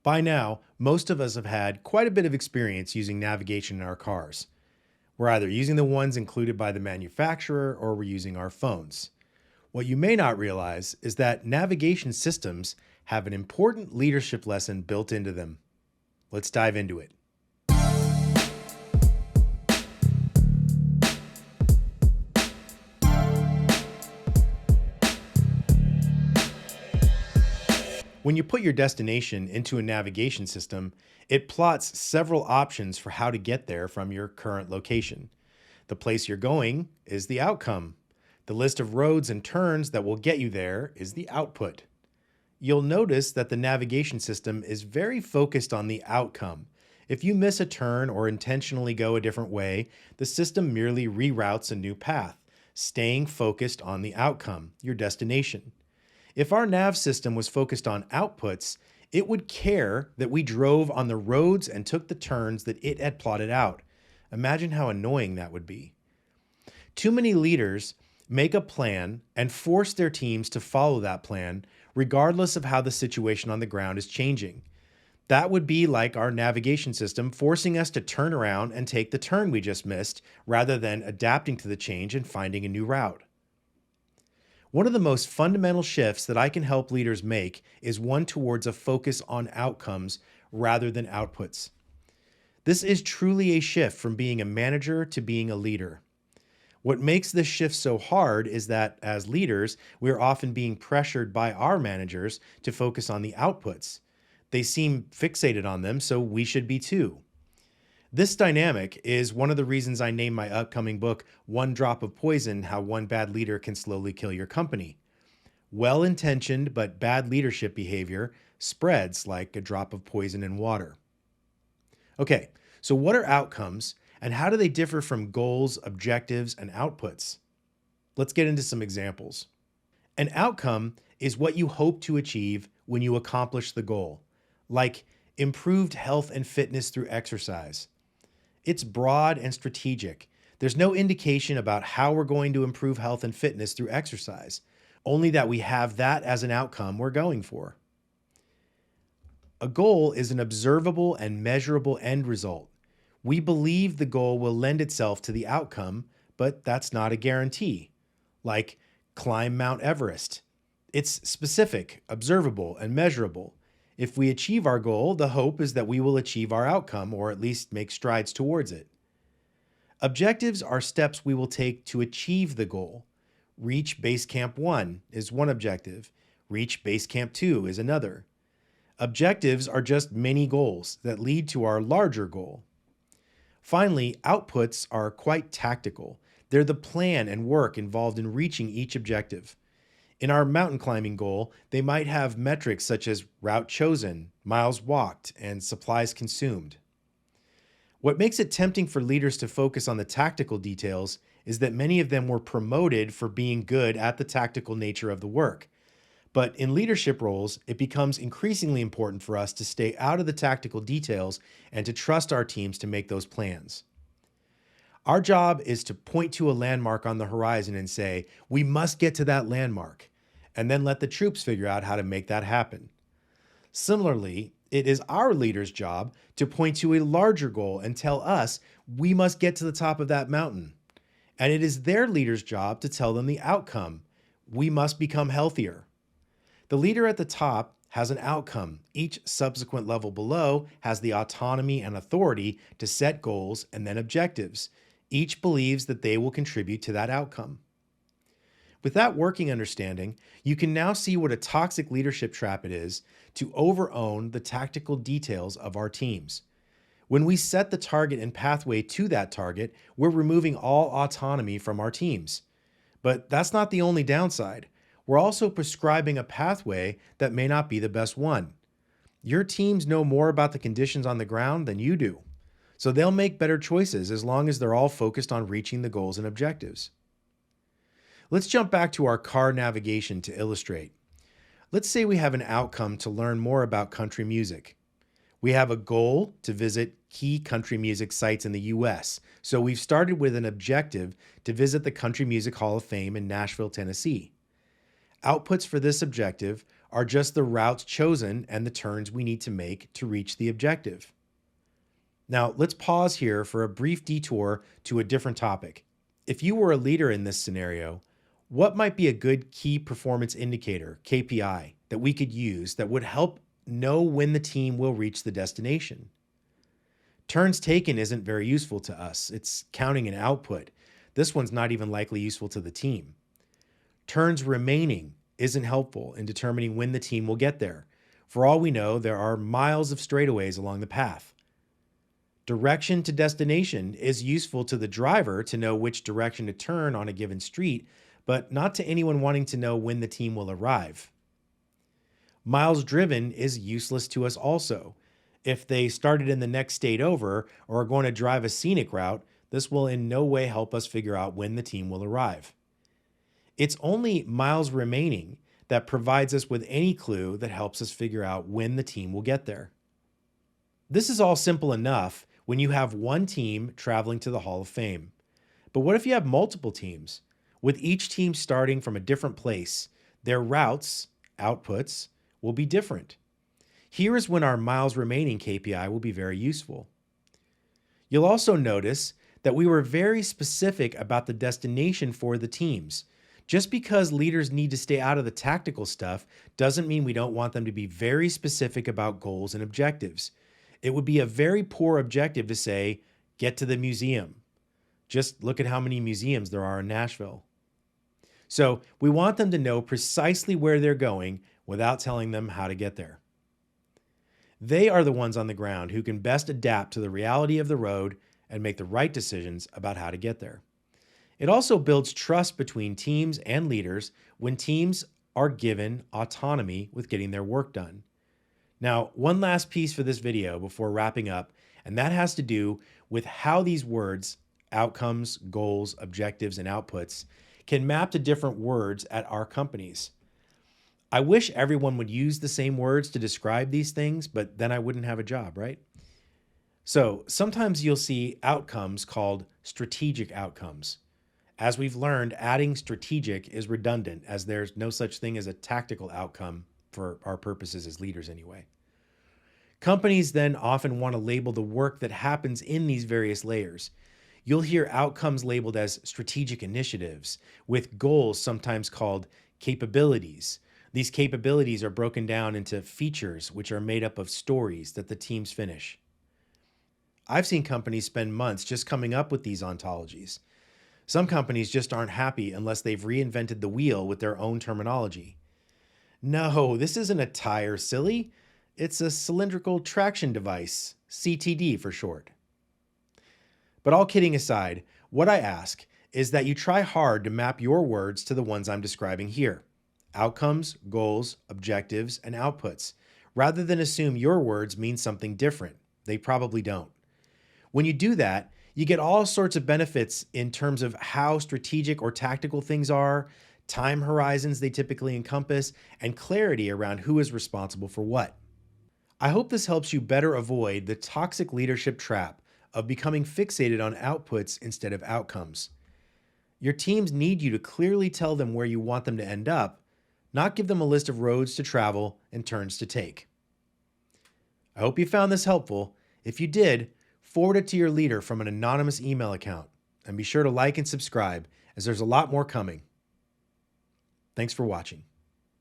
By now, most of us have had quite a bit of experience using navigation in our cars. We're either using the ones included by the manufacturer or we're using our phones. What you may not realize is that navigation systems have an important leadership lesson built into them. Let's dive into it. When you put your destination into a navigation system, it plots several options for how to get there from your current location. The place you're going is the outcome. The list of roads and turns that will get you there is the output. You'll notice that the navigation system is very focused on the outcome. If you miss a turn or intentionally go a different way, the system merely reroutes a new path, staying focused on the outcome, your destination. If our nav system was focused on outputs, it would care that we drove on the roads and took the turns that it had plotted out. Imagine how annoying that would be. Too many leaders make a plan and force their teams to follow that plan, regardless of how the situation on the ground is changing. That would be like our navigation system forcing us to turn around and take the turn we just missed, rather than adapting to the change and finding a new route. One of the most fundamental shifts that I can help leaders make is one towards a focus on outcomes rather than outputs. This is truly a shift from being a manager to being a leader. What makes this shift so hard is that as leaders, we're often being pressured by our managers to focus on the outputs. They seem fixated on them, so we should be too. This dynamic is one of the reasons I named my upcoming book, One Drop of Poison: How One Bad Leader Can Slowly Kill Your Company. Well-intentioned but bad leadership behavior spreads like a drop of poison in water. Okay, so what are outcomes and how do they differ from goals, objectives, and outputs? Let's get into some examples. An outcome is what you hope to achieve when you accomplish the goal, like improved health and fitness through exercise. It's broad and strategic. There's no indication about how we're going to improve health and fitness through exercise, only that we have that as an outcome we're going for. A goal is an observable and measurable end result. We believe the goal will lend itself to the outcome, but that's not a guarantee. Like climb Mount Everest. It's specific, observable, and measurable. If we achieve our goal, the hope is that we will achieve our outcome, or at least make strides towards it. Objectives are steps we will take to achieve the goal. Reach Base Camp 1 is one objective. Reach Base Camp 2 is another. Objectives are just mini goals that lead to our larger goal. Finally, outputs are quite tactical. They're the plan and work involved in reaching each objective. In our mountain climbing goal, they might have metrics such as route chosen, miles walked, and supplies consumed. What makes it tempting for leaders to focus on the tactical details is that many of them were promoted for being good at the tactical nature of the work. But in leadership roles, it becomes increasingly important for us to stay out of the tactical details and to trust our teams to make those plans. Our job is to point to a landmark on the horizon and say, we must get to that landmark, and then let the troops figure out how to make that happen. Similarly, it is our leaders' job to point to a larger goal and tell us we must get to the top of that mountain. And it is their leaders' job to tell them the outcome. We must become healthier. The leader at the top has an outcome. Each subsequent level below has the autonomy and authority to set goals and then objectives. Each believes that they will contribute to that outcome. With that working understanding, you can now see what a toxic leadership trap it is to overown the tactical details of our teams. When we set the target and pathway to that target, we're removing all autonomy from our teams. But that's not the only downside. We're also prescribing a pathway that may not be the best one. Your teams know more about the conditions on the ground than you do. So they'll make better choices as long as they're all focused on reaching the goals and objectives. Let's jump back to our car navigation to illustrate. Let's say we have an outcome to learn more about country music. We have a goal to visit key country music sites in the US, so we've started with an objective to visit the Country Music Hall of Fame in Nashville, Tennessee. Outputs for this objective are just the routes chosen and the turns we need to make to reach the objective. Now, let's pause here for a brief detour to a different topic. If you were a leader in this scenario, what might be a good key performance indicator, KPI, that we could use that would help know when the team will reach the destination? Turns taken isn't very useful to us. It's counting an output. This one's not even likely useful to the team. Turns remaining isn't helpful in determining when the team will get there. For all we know, there are miles of straightaways along the path. Direction to destination is useful to the driver to know which direction to turn on a given street, but not to anyone wanting to know when the team will arrive. Miles driven is useless to us also. If they started in the next state over or are going to drive a scenic route, this will in no way help us figure out when the team will arrive. It's only miles remaining that provides us with any clue that helps us figure out when the team will get there. This is all simple enough when you have one team traveling to the Hall of Fame. But what if you have multiple teams? With each team starting from a different place, their routes, outputs, will be different. Here is when our miles remaining KPI will be very useful. You'll also notice that we were very specific about the destination for the teams. Just because leaders need to stay out of the tactical stuff doesn't mean we don't want them to be very specific about goals and objectives. It would be a very poor objective to say, get to the museum. Just look at how many museums there are in Nashville. So we want them to know precisely where they're going without telling them how to get there. They are the ones on the ground who can best adapt to the reality of the road and make the right decisions about how to get there. It also builds trust between teams and leaders when teams are given autonomy with getting their work done. Now, one last piece for this video before wrapping up, and that has to do with how these words, outcomes, goals, objectives, and outputs, can map to different words at our companies. I wish everyone would use the same words to describe these things, but then I wouldn't have a job, right? So sometimes you'll see outcomes called strategic outcomes. As we've learned, adding strategic is redundant, as there's no such thing as a tactical outcome for our purposes as leaders anyway. Companies then often want to label the work that happens in these various layers. You'll hear outcomes labeled as strategic initiatives, with goals sometimes called capabilities. These capabilities are broken down into features, which are made up of stories that the teams finish. I've seen companies spend months just coming up with these ontologies. Some companies just aren't happy unless they've reinvented the wheel with their own terminology. No, this isn't a tire, silly. It's a cylindrical traction device, CTD for short. But all kidding aside, what I ask is that you try hard to map your words to the ones I'm describing here: outcomes, goals, objectives, and outputs, rather than assume your words mean something different. They probably don't. When you do that, you get all sorts of benefits in terms of how strategic or tactical things are, time horizons they typically encompass, and clarity around who is responsible for what. I hope this helps you better avoid the toxic leadership trap of becoming fixated on outputs instead of outcomes. Your teams need you to clearly tell them where you want them to end up, not give them a list of roads to travel and turns to take. I hope you found this helpful. If you did, forward it to your leader from an anonymous email account, and be sure to like and subscribe, as there's a lot more coming. Thanks for watching.